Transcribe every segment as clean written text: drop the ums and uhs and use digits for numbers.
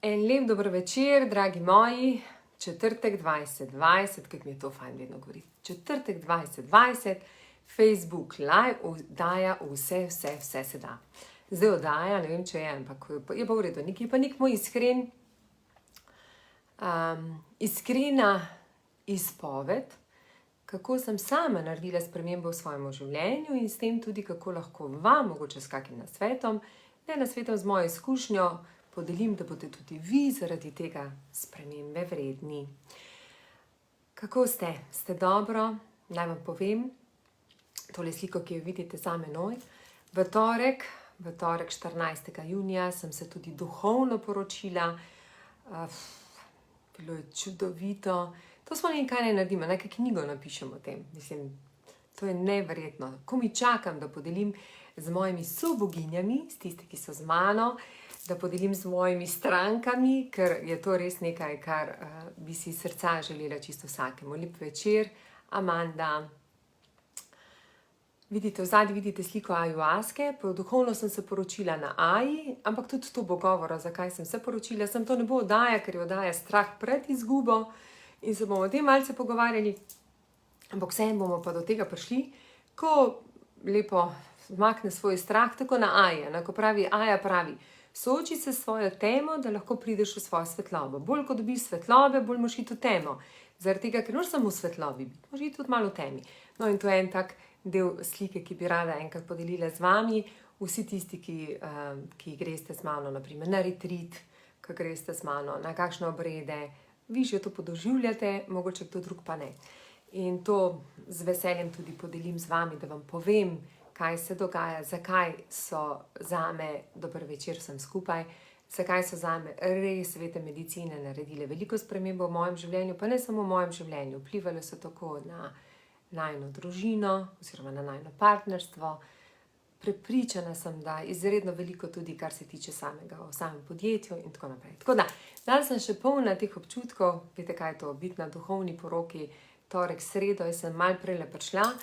En lep dober večer, dragi moji, četrtek 2020, kako mi je to fajn vedno govoriti, četrtek 2020, Facebook live oddaja vse se da. Zdaj oddaja, ne vem, če je, ampak je pa v redu, nekaj pa nek moj iskrena izpoved, kako sem sama naredila spremembo v svojem življenju in s tem tudi, kako lahko vam, mogoče s kakim nasvetom, z mojo izkušnjo, podelim, da boste tudi vi zaradi tega spremembe vredni. Kako ste? Ste dobro? Naj vam povem, tole sliko, ki jo vidite za menoj. V torek 14. junija sem se tudi duhovno poročila. Bilo je čudovito. To smo nekaj ne naredimo, nekaj knjigo napišemo o tem. Mislim, to je neverjetno. Ko mi čakam, da podelim z mojimi soboginjami, s tisti, ki so z mano, da podelim z mojimi strankami, ker je to res nekaj, kar bi si srca želela čisto vsakemu. Lep večer, Amanda. Vidite, v zadnji vidite sliko ajuaske, duhovno sem se poročila na Aji, ampak tudi to bo govora, zakaj sem se poročila. To ne bo oddaja, ker je oddaja strah pred izgubo in se bomo o tem malce pogovarjali, ampak vseeno bomo pa do tega prišli, ko lepo zmakne svoj strah, tako na Aji, ko pravi Aja pravi, sooči se s svojo temo, da lahko prideš v svojo svetlobo. Bolj ko dobiš svetlobe, bolj moraš iti v temo. Zaradi tega, ker moraš samo v svetlobi biti, moraš iti tudi malo v temi. No in to je en tak del slike, ki bi rada enkrat podelila z vami. Vsi tisti, ki greste z mano, naprimer na retreat, ki greste z mano na kakšne obrede, vi že to podoživljate, mogoče kdo drug pa ne. In to z veseljem tudi podelim z vami, da vam povem, kaj se dogaja, zakaj so zame, dober večer sem skupaj, zakaj so zame res svete medicine naredile veliko spremembo v mojem življenju, pa ne samo v mojem življenju, vplivali so tako na najino družino, oziroma na najino partnerstvo. Prepričana sem, da izredno veliko tudi, kar se tiče v samem podjetju in tako naprej. Tako da, danes sem še polna teh občutkov, veste kaj je to, biti na duhovni poroki, torek, sredo, jaz sem malo prej prišla,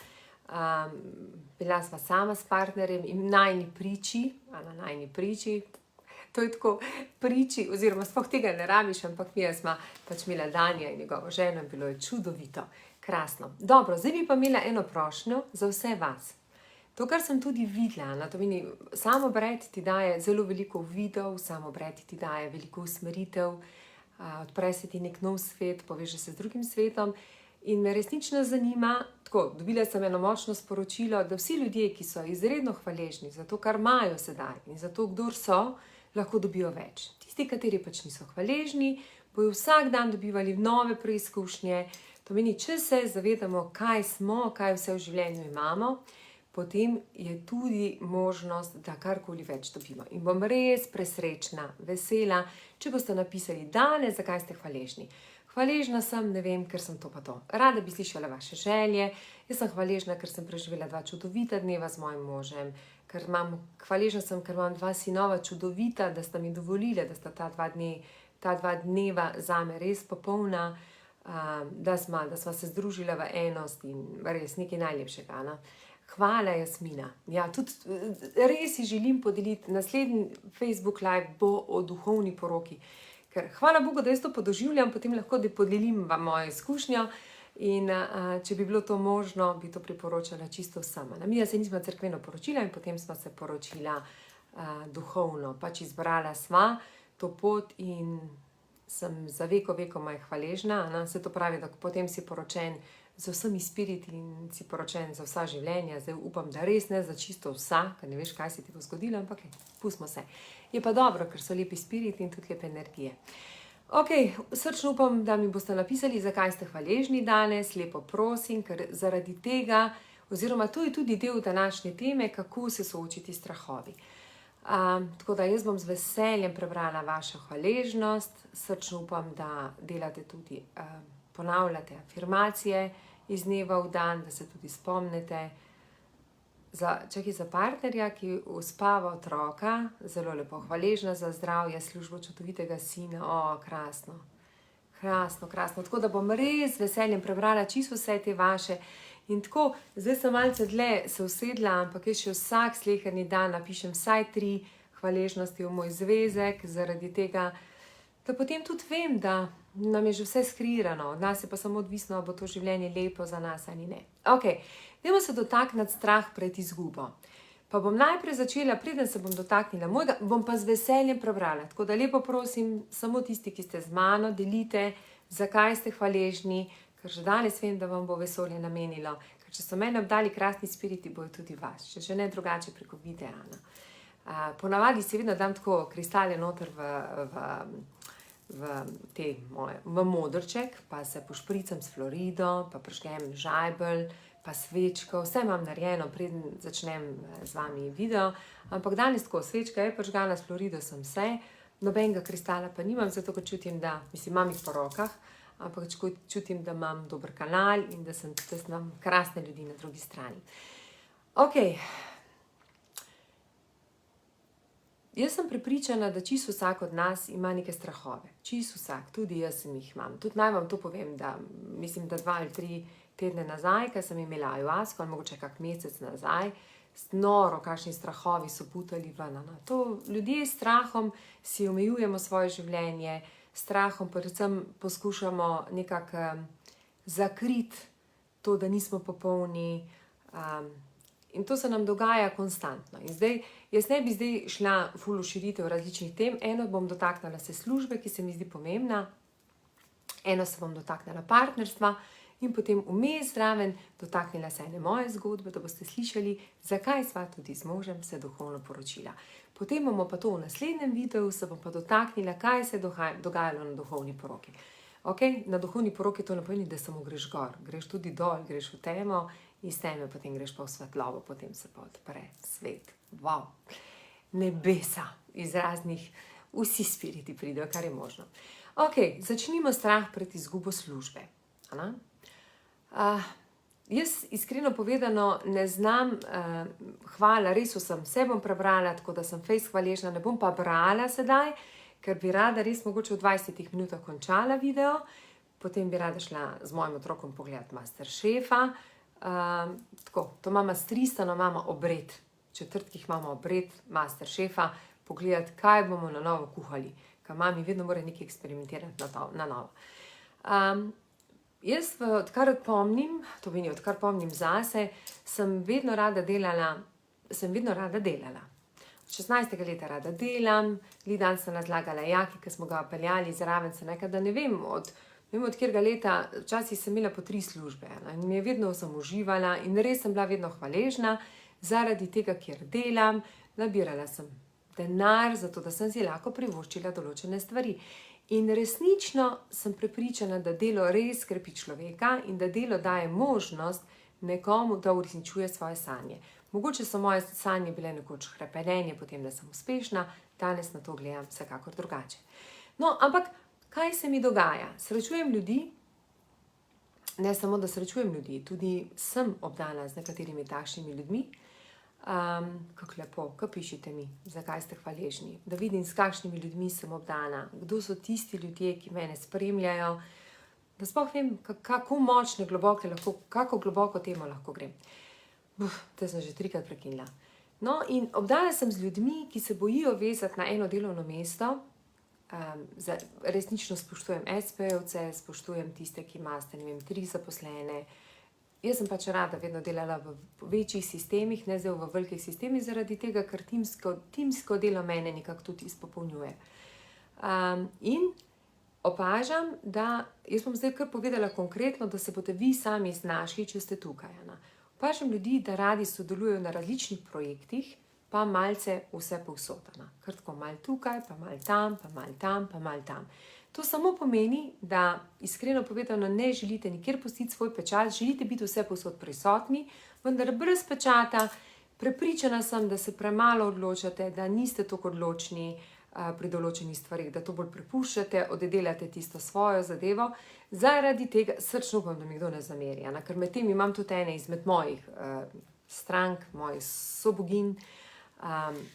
bila sva sama s partnerjem in najini priči, to je tako priči, oziroma sploh tega ne rabiš, ampak mi smo pač imela Danja in njegovo ženo in bilo je čudovito, krasno. Dobro, zdaj bi pa imela eno prošnjo za vse vas. To, kar sem tudi videla, to meni, samo obred ti daje zelo veliko videov, samo obred ti daje veliko usmeritev, odpre se ti nek nov svet, poveže se z drugim svetom in me resnično zanima, tako, dobila sem eno močno sporočilo, da vsi ljudje, ki so izredno hvaležni za to, kar imajo sedaj in za to, kdor so, lahko dobijo več. Tisti, kateri pač niso hvaležni, bojo vsak dan dobivali nove preizkušnje. To meni, če se zavedamo, kaj smo, kaj vse v življenju imamo, potem je tudi možnost, da karkoli več dobimo. In bom res presrečna, vesela, če boste napisali danes, zakaj ste hvaležni. Hvaležna sem, ne vem, ker sem to pa to. Rada bi slišala vaše želje. Jaz sem hvaležna, ker sem preživela 2 čudovita dneva z mojim možem. Hvaležna sem, ker imam 2 sinova čudovita, da sta mi dovolila, da sta ta 2 dneva zame res popolna, da sva se združila v enost in res nekaj najlepšega. Hvala, Jasmina. Ja, tudi res si želim podeliti, naslednji Facebook live bo o duhovni poroki. Ker hvala Bogu, da jaz to podoživljam, potem lahko podelim vam mojo izkušnjo in če bi bilo to možno, bi to priporočala čisto vsem. Mi se nismo cerkveno poročila in potem smo se poročila duhovno. Pač izbrala sva to pot in sem za vekomaj hvaležna. Se to pravi, da potem si poročen z vsemi spiriti in si poročen za vsa življenja. Zdaj upam, da res ne za čisto vsa, ker ne veš, kaj se ti bo zgodilo, ampak pustimo se. Je pa dobro, ker so lepi spiriti in tudi lepe energije. Ok, srčno upam, da mi boste napisali, zakaj ste hvaležni danes, lepo prosim, ker zaradi tega, oziroma to je tudi del današnje teme, kako se soočiti s strahovi. Tako da jaz bom z veseljem prebrala vašo hvaležnost, srčno upam, da delate tudi ponavljate afirmacije iz dneva v dan, da se tudi spomnite. Za partnerja, ki uspava otroka, zelo lepo hvaležna za zdravje, službo čudovitega sina. Krasno. Tako da bom res z veseljem prebrala čisto vse te vaše. In tako, zdaj sem malce dlje se usedla, ampak jaz še vsak sleherni dan napišem vsaj 3 hvaležnosti v moj zvezek, zaradi tega, da potem tudi vem, da nam je že vse skreirano, od nas je pa samo odvisno, ali bo to življenje lepo za nas ali ne. Ok, dajmo se dotakniti strah pred izgubo. Pa bom najprej začela, preden se bom dotaknila mojega, bom pa z veseljem prebrala. Tako da lepo prosim, samo tisti, ki ste z mano, delite, zakaj ste hvaležni, ker že danes vem, da vam bo vesolje namenilo. Ker če so mene obdali krasni spiriti, bojo tudi vas, če že ne drugače preko videa. Ponavadi si vedno dam tako kristale noter v modrček, pa se pošpricam s Florido, pa prižgem žajbelj, pa svečko, vse imam narejeno, preden začnem z vami video, ampak danes tako, svečka je prižgana, s Florido sem vse, nobenega kristala pa nimam, zato ker čutim, da, imam jih po rokah, ampak čutim, da imam dober kanal in da imam krasne ljudi na drugi strani. Ok, jaz sem prepričana, da čisto vsak od nas ima neke strahove, čisto vsak, tudi jaz sem jih imam, tudi naj vam to povem, da mislim, da 2 ali 3 tedne nazaj, ko sem imela ajuasko, ali mogoče kak mesec nazaj, noro, kakšni strahovi so putali ven. To ljudje s strahom si omejujemo svoje življenje, s strahom predvsem poskušamo nekako zakriti to, da nismo popolni, in to se nam dogaja konstantno. In zdaj, jaz ne bi zdaj šla ful v širitev različnih tem, eno bom dotaknila se službe, ki se mi zdi pomembna, eno se bom dotaknila partnerstva, in potem vmes zraven dotaknila se ene moje zgodbe, da boste slišali, zakaj sva tudi z možem se duhovno poročila. Potem bomo pa to v naslednjem videu, se bom pa dotaknila, kaj se je dogajalo na duhovni poroki. Ok, na duhovni poroki to ne pomeni, da samo greš gor, greš tudi dol, greš v temo, iz teme potem greš pa v svetlobo, potem se pa odpre svet. Wow, nebesa, iz raznih, vsi spiriti pridejo, kar je možno. Ok, začnimo strah pred izgubo službe. Jaz iskreno povedano ne znam, hvala, res vse bom prebrala, tako da sem fejst hvaležna, ne bom pa brala sedaj, ker bi rada res mogoče v 20 minutah končala video, potem bi rada šla z mojim otrokom pogledati Masterchefa, tako, to imamo s Tristanom, imamo obred, četrtkih imamo obred Masterchefa, pogledati, kaj bomo na novo kuhali, ker mami vedno mora nekaj eksperimentirati na novo. Jaz, odkar pomnim, to pomeni, odkar pomnim zase, sem vedno rada delala. Od 16. leta rada delam, dan sem razlagala Jaki, ki smo ga peljali zraven, se nekaj, da ne vem, od katerega leta, včasih sem imela po 3 službe, in mi je vedno sem uživala in res sem bila vedno hvaležna, zaradi tega, kjer delam, nabirala sem denar, zato da sem si lahko privoščila določene stvari. In resnično sem prepričana, da delo res krepi človeka in da delo daje možnost nekomu, da uresničuje svoje sanje. Mogoče so moje sanje bile nekoč hrepenenje, potem da sem uspešna, danes na to gledam vsekakor drugače. No, ampak kaj se mi dogaja? Srečujem ljudi, ne samo da srečujem ljudi, tudi sem obdana z nekaterimi takšnimi ljudmi. Kako lepo, kaj pišite mi, zakaj ste hvaležni, da vidim, s kakšnimi ljudmi sem obdana, kdo so tisti ljudje, ki mene spremljajo, da sploh vem, kako močne, globoke lahko, kako globoko temo lahko grem. To sem že 3-krat prekinila. No, in obdana sem z ljudmi, ki se bojijo vezati na eno delovno mesto, resnično spoštujem SP-jevce, spoštujem tiste, ki imate, ne vem, 3 zaposlene. Jaz sem pač rada vedno delala v večjih sistemih, ne zdaj v velikih sistemih, zaradi tega, ker timsko delo mene nekako tudi izpopolnjuje. In opažam, da, jaz bom zdaj kar povedala konkretno, da se boste vi sami znašli, če ste tukaj. Opažam ljudi, da radi sodelujejo na različnih projektih, pa malce vse povsod. Kar tako malo tukaj, pa malo tam, pa malo tam, pa malo tam. To samo pomeni, da iskreno povedano ne želite nikjer pustiti svoj pečat, želite biti vse povsod prisotni, vendar brez pečata. Prepričana sem, da se premalo odločate, da niste tako odločni pri določenih stvarih, da to bolj prepuščate, oddelate tisto svojo zadevo. Zaradi tega srčno upam, da mi kdo ne zameri, ker med tem imam tudi ene izmed mojih strank, mojih soboginj,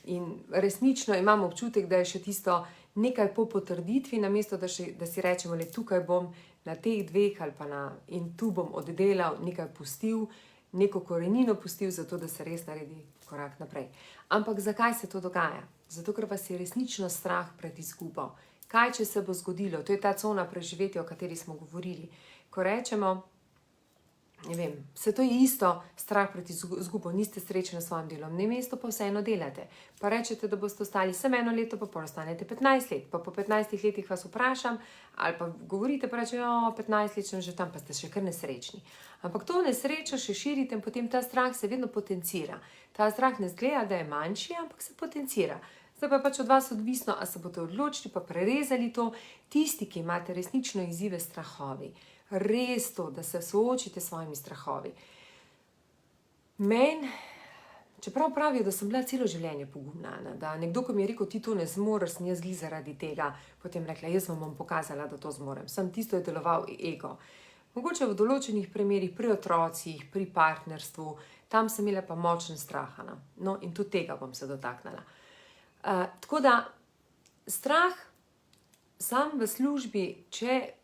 in resnično imam občutek, da je še tisto nekaj po potrditvi, namesto da si rečemo, le tukaj bom na teh 2 ali pa in tu bom oddelal, nekaj pustil, neko korenino pustil, zato da se res naredi korak naprej. Ampak zakaj se to dogaja? Zato, ker vas je resnično strah pred izgubo. Kaj, če se bo zgodilo? To je ta cona preživetja, o kateri smo govorili. Ko rečemo, ne vem, se to je isto, strah pred izgubo, niste srečni na svojem delovnem mestu, pa vseeno delate. Pa rečete, da boste ostali samo 1 leto, pa pol ostanete 15 let. Pa po 15 letih vas vprašam, ali pa govorite, pa rečete, 15 let sem že tam, pa ste še kar nesrečni. Ampak to nesrečo še širite in potem ta strah se vedno potencira. Ta strah ne zgleda, da je manjši, ampak se potencira. Zdaj pa pač od vas odvisno, a se boste odločili pa prerezali to. Tisti, ki imate resnično izzive s strahovi, res to, da se soočite s svojimi strahovi. Meni, čeprav pravijo, da sem bila celo življenje pogumna, da nekdo, ko mi je rekel, ti to ne zmoreš, sem jaz glih zaradi tega, potem rekla, jaz vam bom pokazala, da to zmorem. Sem tisto je deloval ego. Mogoče v določenih primerih, pri otrocih, pri partnerstvu, tam sem imela pa močen strah. No, in tudi tega bom se dotaknila. Tako da, strah sam v službi, če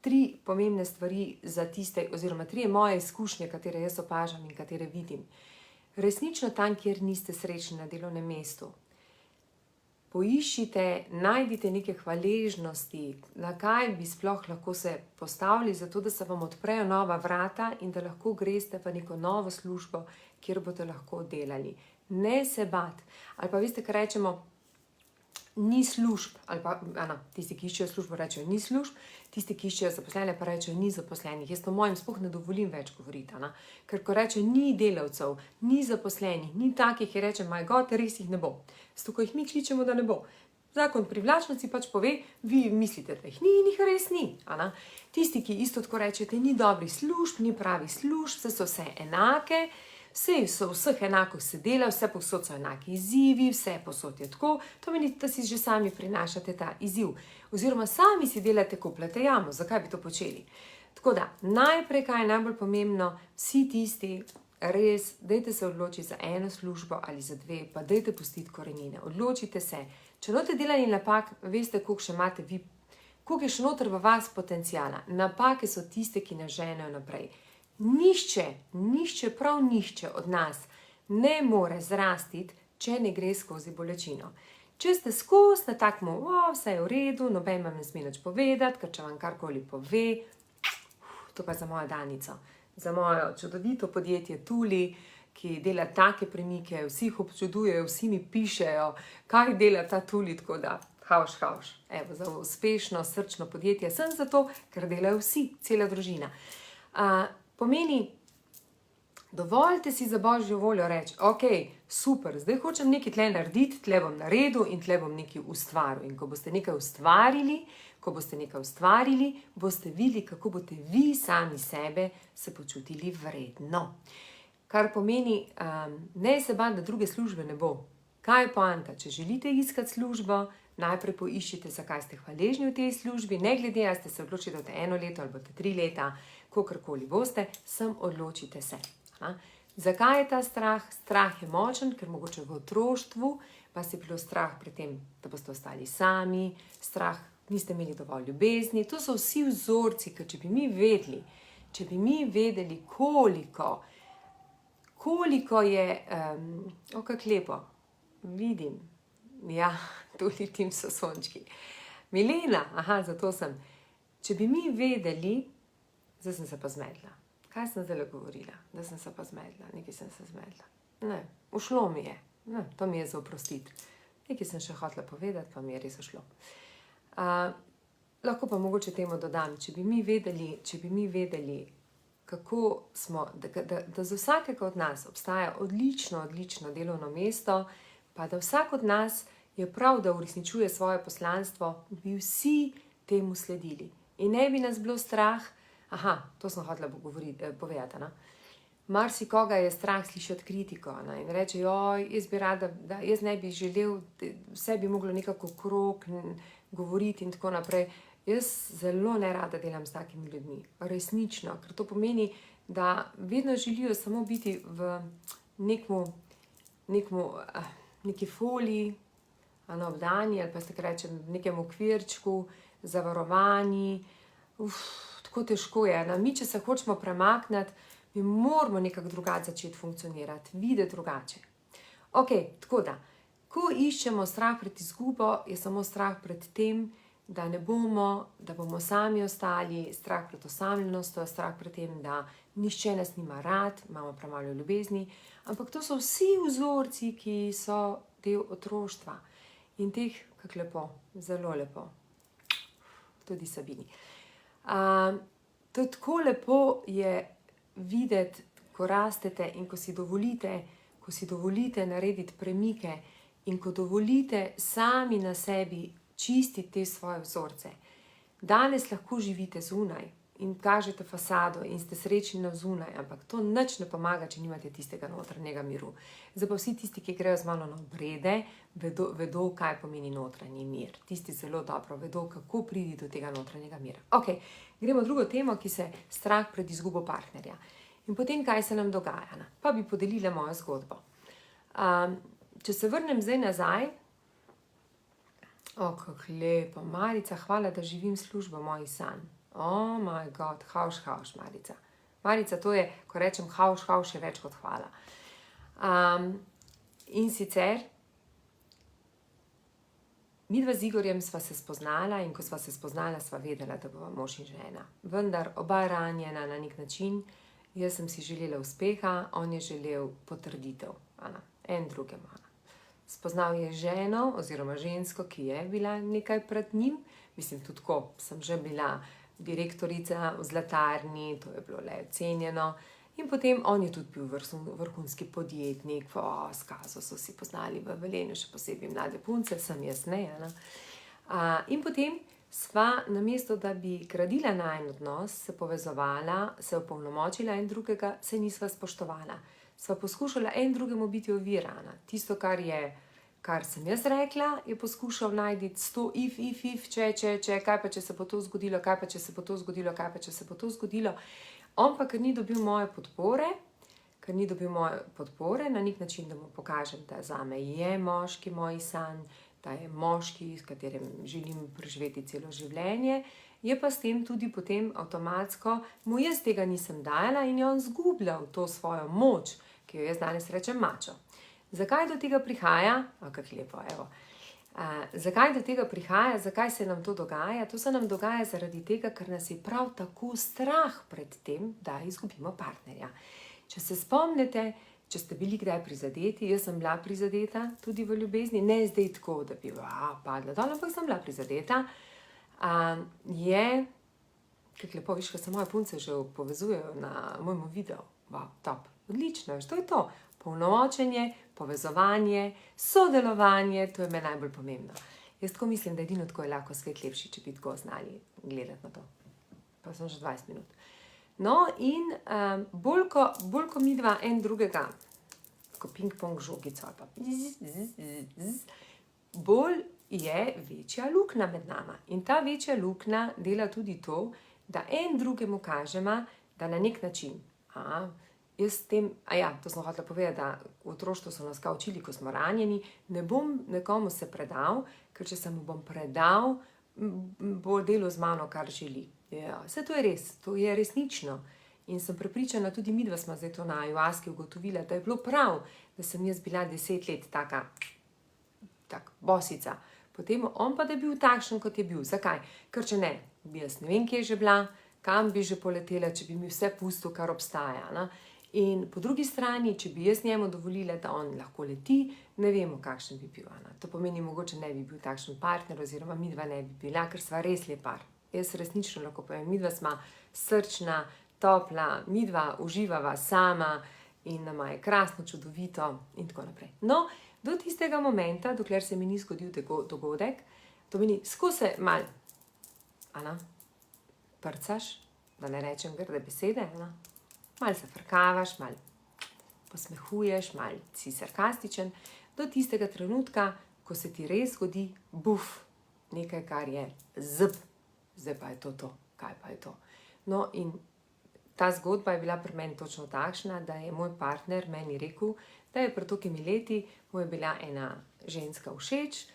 3 pomembne stvari za tiste, oziroma 3 moje izkušnje, katere jaz opažam in katere vidim. Resnično tam, kjer niste srečni na delovnem mestu. Poiščite, najdite neke hvaležnosti, na kaj bi sploh lahko se postavili, zato da se vam odprejo nova vrata in da lahko greste v neko novo službo, kjer boste lahko delali. Ne se bati. Ali pa veste, kaj rečemo, ni služb, ali pa tisti, ki iščejo službo, rečejo ni služb, tisti, ki iščejo zaposlene, pa rečejo ni zaposlenih. Jaz to mojim sploh ne dovolim več govoriti, ker ko rečejo ni delavcev, ni zaposlenih, ni takih, ki reče, my God, res jih ne bo. Zato, ko jih mi kličemo, da ne bo. Zakon privlačnosti pač pove, vi mislite, da jih ni in jih res ni. Tisti, ki isto tako rečete, ni dobrih služb, ni pravih služb, so vse enake, vse so vseh enako se dela, vse povsod so enaki izzivi, vse povsod je tako, to meni, da si že sami prinašate ta izziv. Oziroma sami si delate, kopljate jamo, zakaj bi to počeli? Tako da, najprej, kaj je najbolj pomembno, vsi tisti, res, dajte se odločiti za eno službo ali za 2, pa dajte pustiti korenine, odločite se. Če note delali napak, veste, koliko še imate vi, koliko je še noter v vas potencijala. Napake so tiste, ki nas ženejo naprej. Nišče, prav nišče od nas ne more zrastiti, če ne gre skozi bolečino. Če ste skozi na takmu, vse je v redu, noben vam ne sme nič povedati, ker če vam karkoli pove, to pa za mojo Danico, za mojo čudovito podjetje Tuli, ki dela take premike, vsi jih občudujejo, vsi mi pišejo, kaj dela ta Tuli, tako da havš. Evo, za uspešno, srčno podjetje sem zato, ker delajo vsi, cela družina. Pomeni, dovoljte si za božjo voljo reči, ok, super, zdaj hočem nekaj tle narediti, tle bom naredil in tle bom nekaj ustvaril. In ko boste nekaj ustvarili, boste videli, kako boste vi sami sebe se počutili vredno. Kar pomeni, ne se bati, da druge službe ne bo. Kaj je poanta? Če želite iskati službo, najprej poiščite, zakaj ste hvaležni v tej službi, ne glede, a ste se odločili, da boste 1 leto ali boste 3 leta, kakorkoli boste, sem odločite se. Zakaj je ta strah? Strah je močen, ker mogoče v otroštvu vas je bilo strah pred tem, da boste ostali sami, strah, niste imeli dovolj ljubezni. To so vsi vzorci, ker če bi mi vedeli, koliko je, kako lepo, vidim, ja, tudi tim so sončki. Milena, zato sem. Če bi mi vedeli, zdaj sem se pa zmedla. Kaj sem zdaj govorila? Da sem se pa zmedla, nekaj sem se zmedla. Ne, ušlo mi je. Ne, to mi je za oprostiti. Nekaj sem še hotela povedati, pa mi je res ušlo. Lahko pa mogoče temu dodam, če bi mi vedeli, kako smo, da za vsakega od nas obstaja odlično delovno mesto, pa da vsak od nas je prav, da uresničuje svoje poslanstvo, bi vsi temu sledili. In ne bi nas bilo strah, to sem hotela povedati, marsikoga je strah slišati kritiko, in reče, jaz bi rada, da jaz ne bi želel, vse bi moglo nekako okrog govoriti in tako naprej. Jaz zelo nerada delam s takimi ljudmi, resnično, ker to pomeni, da vedno želijo samo biti v neki foliji, obdani, ali pa se rečem, v nekem okvirčku, zavarovani, tako težko je. Mi, če se hočemo premakniti, mi moramo nekako drugače začeti funkcionirati, videti drugače. Ok, tako da, ko iščemo strah pred izgubo, je samo strah pred tem, da bomo sami ostali, strah pred osamljenostjo, strah pred tem, da nihče nas nima rad, imamo premalo ljubezni, ampak to so vsi vzorci, ki so del otroštva in teh, kako lepo, zelo lepo, tudi Sabini. To tako lepo je videti, ko rastete in ko si dovolite narediti premike in ko dovolite sami na sebi čistiti te svoje vzorce. Danes lahko živite zunaj in kažete fasado in ste srečni na zunaj, ampak to nič ne pomaga, če nimate tistega notranjega miru. Zdaj pa vsi tisti, ki grejo z mano na obrede, vedo, kaj pomeni notranji mir. Tisti zelo dobro vedo, kako priti do tega notranjega mira. Ok, gremo drugo temo, ki se strah pred izgubo partnerja. In potem, kaj se nam dogaja? Pa bi podelila mojo zgodbo. Če se vrnem zdaj nazaj, kako lepo, Marica, hvala, da živim službo mojih sanj. Oh my god, hauš, Marica. Marica, to je, ko rečem hauš, je več kot hvala. In sicer, midva z Igorjem sva se spoznala in ko sva se spoznala, sva vedela, da bova mož in žena. Vendar oba ranjena na nek način, jaz sem si želela uspeha, on je želel potrditev, en drugemu. Spoznal je ženo oziroma žensko, ki je bila nekaj pred njim. Mislim, tudi ko sem že bila direktorica v zlatarni, to je bilo le cenjeno. In potem on je tudi bil vrhunski podjetnik, skazo so si poznali v Velenju, še posebej mlade punce, sem jaz ne. In potem sva namesto, da bi gradila najin odnos, se povezovala, se opolnomočila en drugega, se nisva spoštovala. Sva poskušala en drugemu biti ovira. Tisto, kar sem jaz rekla, je poskušal najti 100 if, če, kaj pa če se bo to zgodilo, kaj pa če se bo to zgodilo, kaj pa če se bo to zgodilo. On pa, ker ni dobil moje podpore, na nek način, da mu pokažem, da zame je moški moj sanj, da je moški, s katerim želim preživeti celo življenje, je pa s tem tudi potem avtomatsko, mu jaz tega nisem dajala in je on zgubljal to svojo moč, ki jo jaz danes rečem mačo. Zakaj do tega prihaja? Kako lepo, evo. Zakaj do tega prihaja? Zakaj se nam to dogaja? To se nam dogaja zaradi tega, ker nas je prav tako strah pred tem, da izgubimo partnerja. Če se spomnite, če ste bili kdaj prizadeti, jaz sem bila prizadeta tudi v ljubezni, ne zdaj tako, da bi padla dol, ampak sem bila prizadeta, kako lepo, viš, ko se moje punce že povezujejo na mojemu videu. Top, odlično, to je to. Polnomočenje, povezovanje, sodelovanje, to je meni najbolj pomembno. Jaz tako mislim, da edino tako je lahko svet lepši, če bi tako znali gledati na to. Pa sem že 20 minut. No in bolj ko midva en drugega, ko ping-pong žogico, pa bolj je večja luknja med nama. In ta večja luknja dela tudi to, da en drugemu kažemo, da na nek način, jaz s tem, to sem hotela povedati, da v otroštvu so nas kao učili, ko smo ranjeni, ne bom nekomu se predal, ker če se mu bom predal, bo delal z mano, kar želi. Vse to je res, to je resnično. In sem prepričana, tudi midva smo zdaj to na Ayahuaski ugotovila, da je bilo prav, da sem jaz bila 10 let taka bosica. Potem on pa, da je bil takšen, kot je bil. Zakaj? Ker če ne, bi jaz ne vem, kje je že bila, kam bi že poletela, če bi mi vse pustil, kar obstaja. In po drugi strani, če bi jaz njemu dovolila, da on lahko leti, ne vemo, kakšen bi bil. To pomeni, mogoče ne bi bil takšen partner, oziroma midva ne bi bila, ker sva res lep par. Jaz resnično lahko povem, midva sva srčna, topla, midva uživava sama in nama je krasno, čudovito in tako naprej. No, do tistega momenta, dokler se mi ni zgodil dogodek, to meni, skozi mal, prcaš, da ne rečem grde besede, mal se frkavaš, mal posmehuješ, mal si sarkastičen, do tistega trenutka, ko se ti res zgodi, nekaj, kar je zdaj pa je to, kaj pa je to. No in ta zgodba je bila pri meni točno takšna, da je moj partner meni rekel, da je pred tolikimi leti mu je bila ena ženska všeč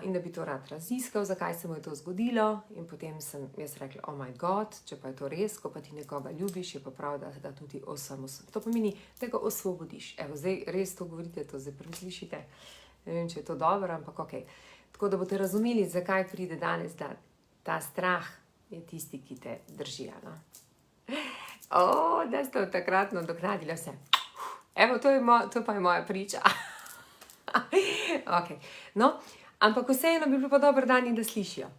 in da bi to rad raziskal, zakaj se mu je to zgodilo. In potem sem jaz rekla, oh my god, če pa je to res, ko pa ti nekoga ljubiš, je pa prav, da tudi to pomeni, da ga osvobodiš. Evo, zdaj res to govorite, to zdaj prvi slišite. Ne vem, če je to dobro, ampak ok. Tako da boste razumeli, zakaj pride danes, da ta strah je tisti, ki te drži. No? Da ste od takrat nadoknadili vse. Evo, to pa je moja priča. Okay. No, ampak vseeno bi bilo pa dober dan in da slišijo.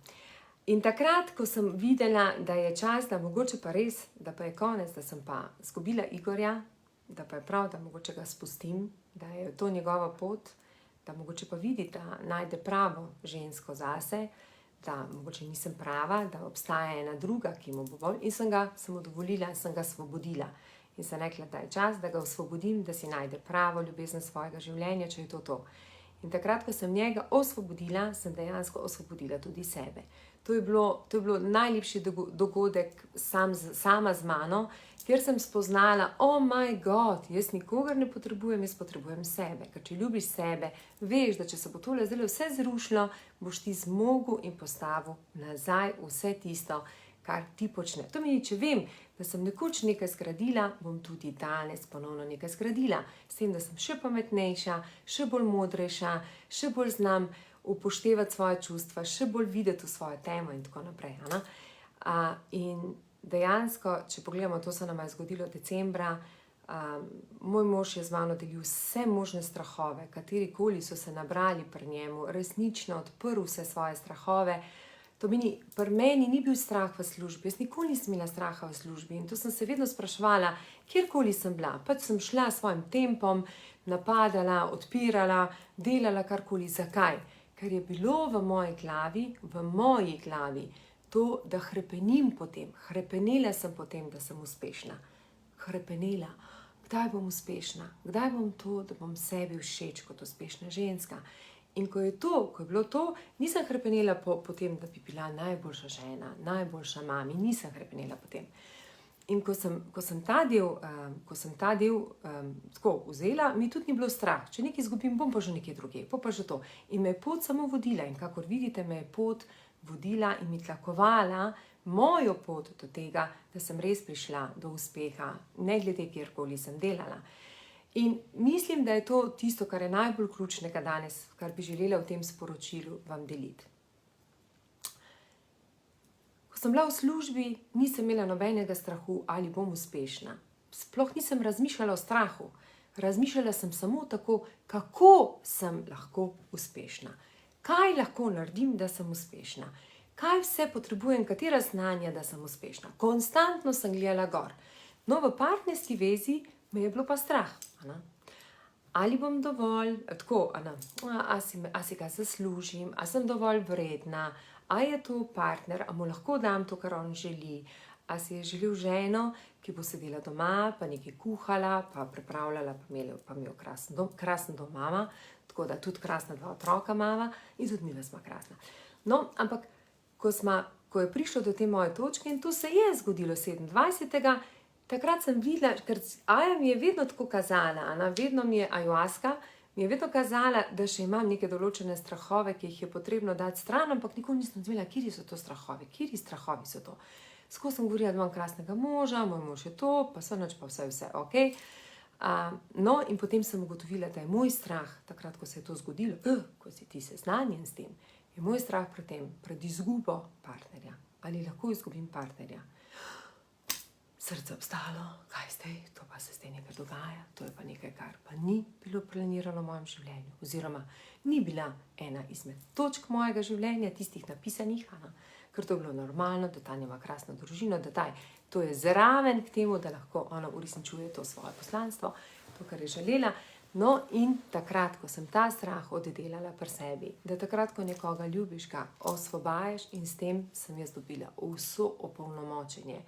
In takrat, ko sem videla, da je čas, da mogoče pa res, da pa je konec, da sem pa izgubila Igorja, da pa je prav, da mogoče ga spustim, da je to njegova pot, da mogoče pa vidi, da najde pravo žensko zase, da mogoče nisem prava, da obstaja ena druga, ki mu bo bolj. In sem mu dovolila, sem ga svobodila. In sem rekla, da je čas, da ga osvobodim, da si najde pravo ljubezen svojega življenja, če je to to. In takrat, ko sem njega osvobodila, sem dejansko osvobodila tudi sebe. To je bilo najlepši dogodek sama z mano, kjer sem spoznala, oh my God, jaz nikogar ne potrebujem, jaz potrebujem sebe. Ker če ljubiš sebe, veš, da če se bo tole zdaj vse zrušilo, boš ti zmogel in postavil nazaj vse tisto, kar ti počne. To meni, če vem, da sem nekoč nekaj zgradila, bom tudi danes ponovno nekaj zgradila. S tem, da sem še pametnejša, še bolj modrejša, še bolj znam upoštevati svoje čustva, še bolj videti v svojo temo in tako naprej. In dejansko, če pogledamo, to se nam je zgodilo decembra, moj mož je z mano delil vse možne strahove, katerikoli so se nabrali pri njemu, resnično odprl vse svoje strahove. To meni, pri meni ni bil strah v službi, jaz nikoli nisem imela straha v službi in to sem se vedno spraševala, kjerkoli sem bila, pač sem šla s svojim tempom, napadala, odpirala, delala karkoli. Zakaj? Ker je bilo v moji glavi, to, da hrepenim potem, hrepenela sem potem, da sem uspešna. Hrepenela, kdaj bom uspešna, kdaj bom to, da bom sebi všeč kot uspešna ženska. In ko je bilo to, nisem hrepenela potem, da bi bila najboljša žena, najboljša mami, nisem hrepenela potem. In ko sem ta del tako vzela, mi tudi ni bilo strah. Če nekaj izgubim, bom pa že nekje druge, pa že to. In me je pot samo vodila in kakor vidite, me je pot vodila in mi tlakovala mojo pot do tega, da sem res prišla do uspeha, ne glede kjerkoli sem delala. In mislim, da je to tisto, kar je najbolj ključnega danes, kar bi želela v tem sporočilu vam deliti. Ko sem bila v službi, nisem imela nobenega strahu, ali bom uspešna. Sploh nisem razmišljala o strahu. Razmišljala sem samo tako, kako sem lahko uspešna. Kaj lahko naredim, da sem uspešna? Kaj vse potrebujem, katera znanja, da sem uspešna? Konstantno sem gledala gor. No, v partnerski vezi me je bilo pa strah. Ali bom dovolj, tako, a si ga zaslužim, a sem dovolj vredna, a je to partner, a mu lahko dam to, kar on želi, a si je želel ženo, ki bo sedela doma, pa nekaj kuhala, pa pripravljala, pa imel krasen dom mama, tako da tudi krasna 2 otroka mama in tudi midva sva krasna. No, ampak ko je prišlo do te moje točke in to se je zgodilo 27. Takrat sem videla, ker Aja mi je vedno tako kazala, vedno mi je Ayahuasca, mi je vedno kazala, da še imam neke določene strahove, ki jih je potrebno dati stran, ampak nikoli nisem vedela, kateri so to strahovi, kateri strahovi so to. Skozi sem govorila, da imam krasnega moža, moj mož je to, pa vse, ok. No, in potem sem ugotovila, da je moj strah, takrat, ko se je to zgodilo, ko si ti seznanjen s tem, je moj strah pred izgubo partnerja. Ali lahko izgubim partnerja? Srce obstalo, kaj zdaj, to pa se zdaj nekaj dogaja, to je pa nekaj, kar pa ni bilo planirano v mojem življenju, oziroma ni bila ena izmed točk mojega življenja, tistih napisanih, ker to je bilo normalno, da Tanja ima krasno družino, da to je zraven k temu, da lahko ona uresničuje to svoje poslanstvo, to, kar je želela. No, in takrat, ko sem ta strah oddelala pri sebi, da takrat, ko nekoga ljubiš, ga osvobajaš in s tem sem jaz dobila vso opolnomočenje.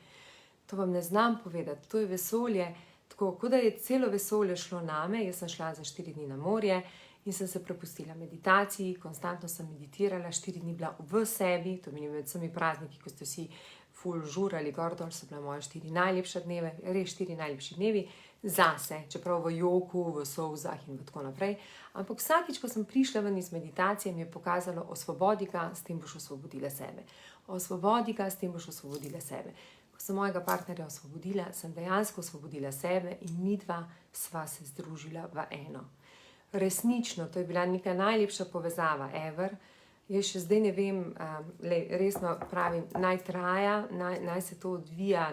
To vam ne znam povedati, to je vesolje, tako, kot da je celo vesolje šlo name, jaz sem šla za 4 dni na morje in sem se prepustila meditaciji, konstantno sem meditirala, 4 dni bila v sebi, to meni med vsemi prazniki, ko ste vsi ful žurali gor dol, so bila moja 4 najlepša dneve, res 4 najlepši dnevi zase, čeprav v joku, v solzah in tako naprej. Ampak vsakič, ko sem prišla ven iz meditacije, mi je pokazalo, osvobodi ga, s tem boš osvobodila sebe. Osvobodi ga, s tem boš osvobodila sebe. Ko sem mojega partnerja osvobodila, sem dejansko osvobodila sebe in midva sva se združila v eno. Resnično, to je bila neka najlepša povezava ever. Jaz še zdaj ne vem, resno pravim, naj traja, naj se to odvija,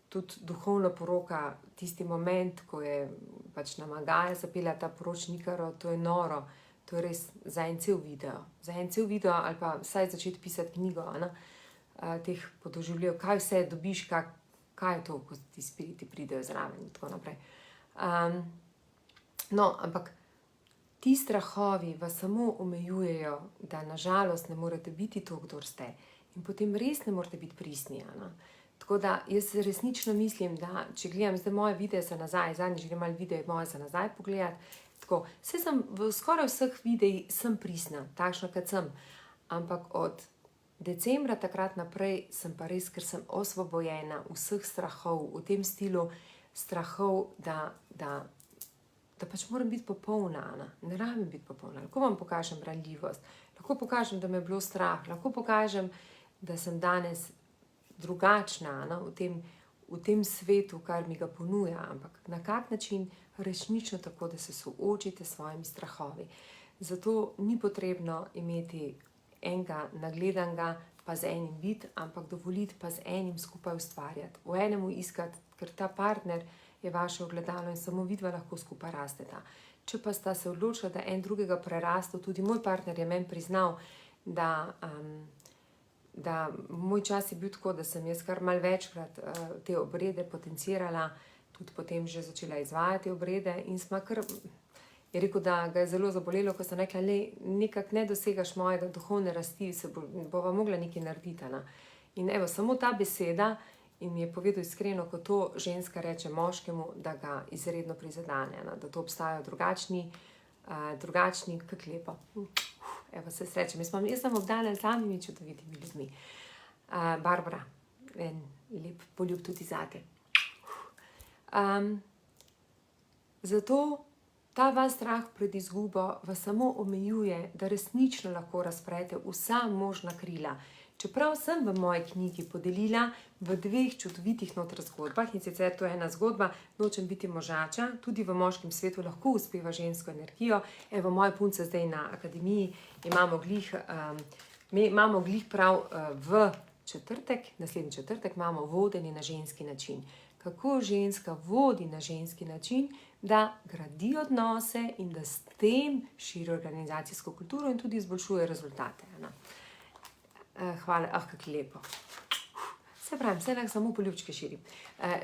tudi duhovna poroka, tisti moment, ko je pač na Magaja zapela ta poročnikaro, to je noro, to je res za en cel video, ali pa vsaj začeti pisati knjigo, teh podoživljajo, kaj vse dobiš, kaj je to, ko ti spiriti pridejo zraven in tako naprej. Ampak ti strahovi vas samo omejujejo, da nažalost ne morete biti to, kdor ste. In potem res ne morete biti pristni. Tako da jaz resnično mislim, da če gledam zdaj moje videe za nazaj, zadnjič grem malo videe moje za nazaj pogledati, tako, saj sem v skoraj vseh videih sem pristna, takšna, kot sem. Ampak od decembra takrat naprej sem pa res, ker sem osvobojena vseh strahov, v tem stilu strahov, da pač moram biti popolna, ne rabim biti popolna. Lahko vam pokažem ranljivost, lahko pokažem, da me je bilo strah, lahko pokažem, da sem danes drugačna v tem svetu, kar mi ga ponuja, ampak na kak način resnično tako, da se soočite s svojimi strahovi. Zato ni potrebno imeti enega nagledanega, pa z enim biti, ampak dovoliti pa z enim skupaj ustvarjati, v enemu iskati, ker ta partner je vaše ogledalo in samo vidva lahko skupaj rasteta. Če pa sta se odločila, da en drugega prerasta, tudi moj partner je meni priznal, da moj čas je bil tako, da sem jaz kar malo večkrat te obrede potencirala, tudi potem že začela izvajati obrede in smo kar, je rekel, da ga je zelo zabolelo, ko sem rekla, nekako ne dosegaš mojega duhovne rasti, se bova mogla nekaj narediti. In evo, samo ta beseda, in mi je povedal iskreno, ko to ženska reče moškemu, da ga izredno prizadene, da to obstajajo drugačni, kako lepo. Evo, se srečam, jaz sem obdana z samimi čudovitimi ljudmi. Barbara, en lep poljub tudi zate. Zato ta vaš strah pred izgubo vas samo omejuje, da resnično lahko razprete vsa možna krila. Čeprav sem v moji knjigi podelila v 2 čudovitih zgodbah, in sicer to je ena zgodba, Nočem biti možača, tudi v moškem svetu lahko uspeva žensko energijo. Evo, moje punce zdaj na akademiji imamo glih prav v četrtek, naslednji četrtek imamo vodenje na ženski način. Kako ženska vodi na ženski način, da gradi odnose in da s tem širi organizacijsko kulturo in tudi izboljšuje rezultate. Hvala, kako lepo. Se pravim, se lahko samo poljubčke širim.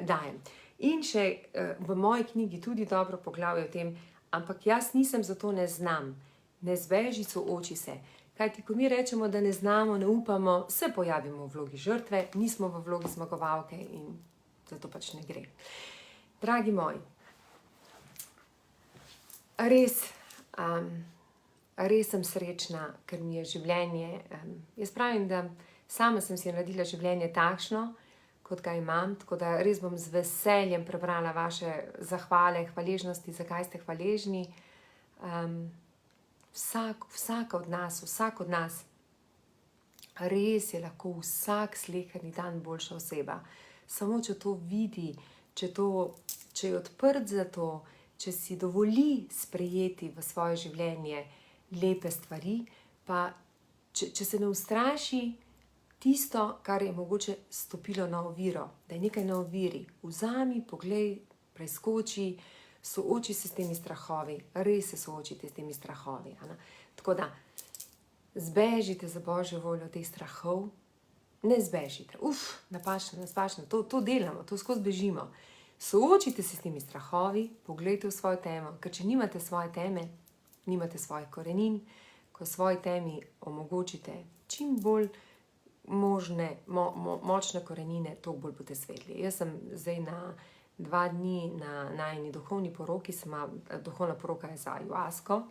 Dajem. In še v moji knjigi tudi dobro poglavje o tem, ampak jaz nisem, zato ne znam. Ne zbeži, sooči se. Kajti, ko mi rečemo, da ne znamo, ne upamo, se pojavimo v vlogi žrtve, nismo v vlogi zmagovalke in zato pač ne gre. Dragi moji, res sem srečna, ker mi je življenje, jaz pravim, da sama sem si naredila življenje takšno, kot ga imam, tako da res bom z veseljem prebrala vaše zahvale, hvaležnosti, zakaj ste hvaležni. Vsak od nas, res je lahko vsak sleherni dan boljša oseba. Samo če to vidi, če je odprt za to, če si dovoli sprejeti v svoje življenje lepe stvari, pa če se ne ustraši tisto, kar je mogoče stopilo na oviro, da je nekaj na oviri, vzami, poglej, preskoči, sooči se s temi strahovi, res se soočite s temi strahovi. Tako da, zbežite za Božjo voljo teh strahov, ne zbežite, napačno, to delamo, to skozi bežimo. Soočite se s temi strahovi, poglejte v svojo temo, ker če nimate svoje teme, nimate svojih korenin, ko svoji temi omogočite čim bolj močne korenine, toliko bolj boste svetli. Jaz sem zdaj na 2 dni na najini duhovni poroki, duhovna poroka je za ajuasko.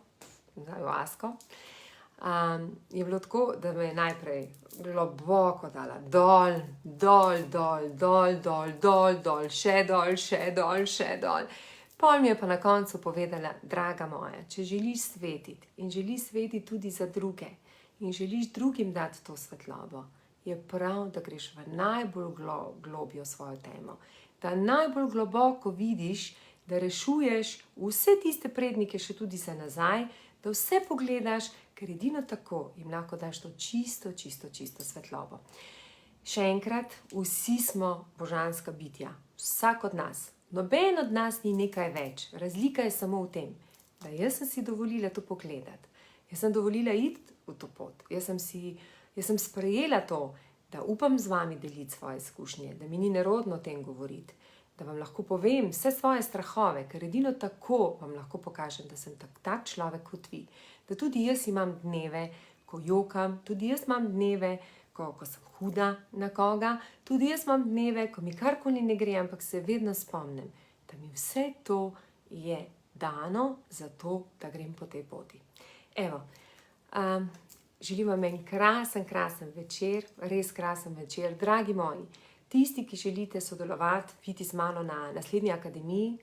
Je bilo tako, da me je najprej globoko dala dol, še dol. Pol mi je pa na koncu povedala, draga moja, če želiš svetiti in želiš svetiti tudi za druge in želiš drugim dati to svetlobo, je prav, da greš v najbolj globjo svojo temo. Da najbolj globoko vidiš, da rešuješ vse tiste prednike še tudi za nazaj, da vse pogledaš, ker edino tako jim lahko daš to čisto, čisto, čisto svetlobo. Še enkrat, vsi smo božanska bitja, vsak od nas. Noben od nas ni nekaj več, razlika je samo v tem, da jaz sem si dovolila to pogledati, jaz sem dovolila iti v to pot, jaz sem sprejela to, da upam z vami deliti svoje izkušnje, da mi ni nerodno o tem govoriti, da vam lahko povem vse svoje strahove, ker edino tako vam lahko pokažem, da sem tak človek kot vi, da tudi jaz imam dneve, ko jokam, tudi jaz imam dneve, ko sem huda na koga, tudi jaz imam dneve, ko mi karkoli ne gre, ampak se vedno spomnim, da mi vse to je dano zato, da grem po tej poti. Evo, želim vam en krasen večer, res krasen večer, dragi moji. Tisti, ki želite sodelovati, biti z mano na naslednji akademiji,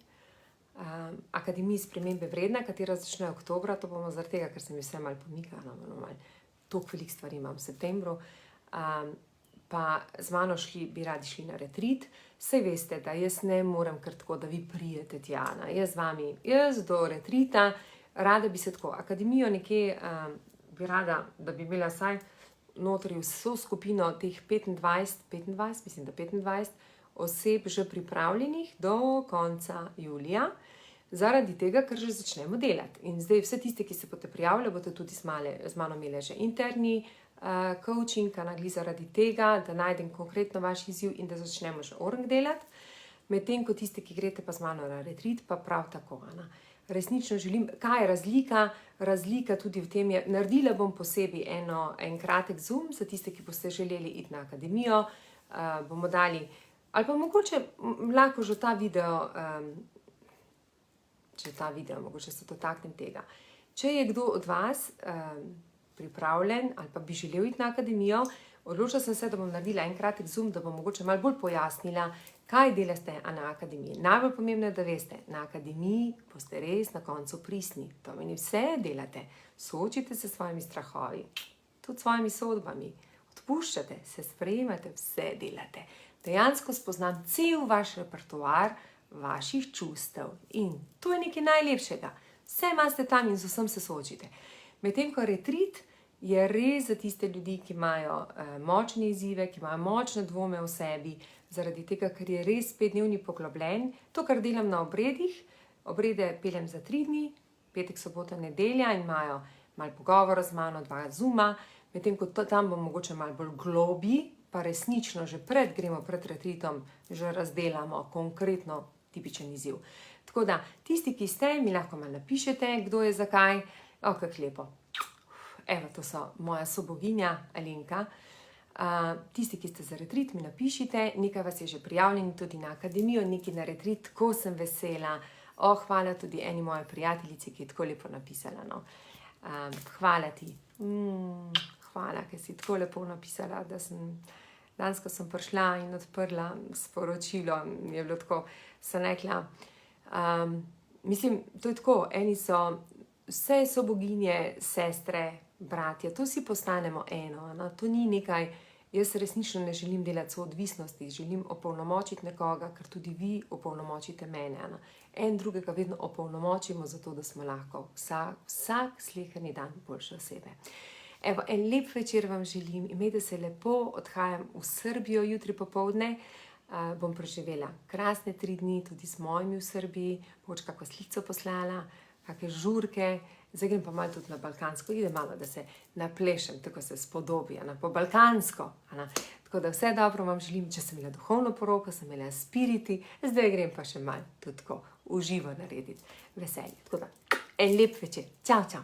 Akademiji spremembe vredna, katera začne oktobra, to bomo zaradi tega, ker se mi vse malo pomikalo, toliko veliko stvari imam v septembru, pa z mano bi radi šli na retreat. Saj veste, da jaz ne morem kar tako, da vi prijete tja, jaz z vami, jaz do retreata, rada bi se tako, akademijo nekje bi rada, da bi imela vsaj notri vso skupino teh 25 oseb že pripravljenih do konca julija, zaradi tega, ker že začnemo delati. In zdaj vse tiste, ki se boste prijavili, boste tudi z mano imeli že interni coaching, analiz zaradi tega, da najdem konkretno vaš izziv in da začnemo že orang delati. Medtem ko tiste, ki greste pa z mano na retreat, pa prav tako. Resnično želim, kaj je razlika? Razlika tudi v tem je, naredila bom posebej en kratek zoom za tiste, ki boste želeli iti na akademijo, bomo dali, ali pa mogoče lahko že ta video, mogoče se dotaknem tega. Če je kdo od vas pripravljen ali pa bi želel iti na akademijo, odločila sem se, da bom naredila en kratek zoom, da bom mogoče malo bolj pojasnila, kaj delate na akademiji. Najbolj pomembno je, da veste, na akademiji boste res na koncu pristni. To meni vse delate. Soočite se s svojimi strahovi, tudi s svojimi sodbami. Odpuščate, se sprejemate, vse delate. Dejansko spoznam cel vaš repertoar vaših čustev. In to je nekaj najlepšega. Vse imate tam in z vsem se soočite. Medtem ko retreat je res za tiste ljudi, ki imajo močne izzive, ki imajo močne dvome v sebi, zaradi tega, ker je res 5-dnevni poglobljen. To, kar delam na obredih, obrede peljem za 3 dni, petek, sobota, nedelja in imajo malo pogovora z mano, 2 zooma, medtem ko tam bom mogoče malo bolj globi, pa resnično že gremo pred retreatom, že razdelamo konkretno tipičen izziv. Tako da, tisti, ki ste, mi lahko malo napišete, kdo je zakaj. Kako lepo. Evo, to so moja soboginja Alenka. Tisti, ki ste za retreat, mi napišite, nekaj vas je že prijavljeni tudi na akademijo, nekaj na retreat, ko sem vesela. Hvala tudi eni moji prijateljici, ki je tako lepo napisala. Hvala ti. Hvala, ker si tako lepo napisala, da danes, ko sem prišla in odprla sporočilo, je bilo tako, sem rekla, mislim, to je tako, eni so vse soboginje, sestre, bratje, to si postanemo eno, to ni nekaj, jaz resnično ne želim delati soodvisnosti, želim opolnomočiti nekoga, ker tudi vi opolnomočite mene, en drugega vedno opolnomočimo, zato da smo lahko vsak sleherni dan boljše osebe. Evo, en lep večer vam želim, imejte se lepo, odhajam v Srbijo jutri popoldne, bom preživela krasne 3 dni, tudi z mojimi v Srbiji, boč kako slico poslala, kakšne žurke, zdaj grem pa malo tudi na balkansko, idem malo, da se naplešem, tako se spodobi, po balkansko. Tako da vse dobro vam želim, če sem imela duhovno poroko, sem imela spiriti, zdaj grem pa še malo tudi tako uživo narediti veselje. Tako da, en lep večer, čau, čau.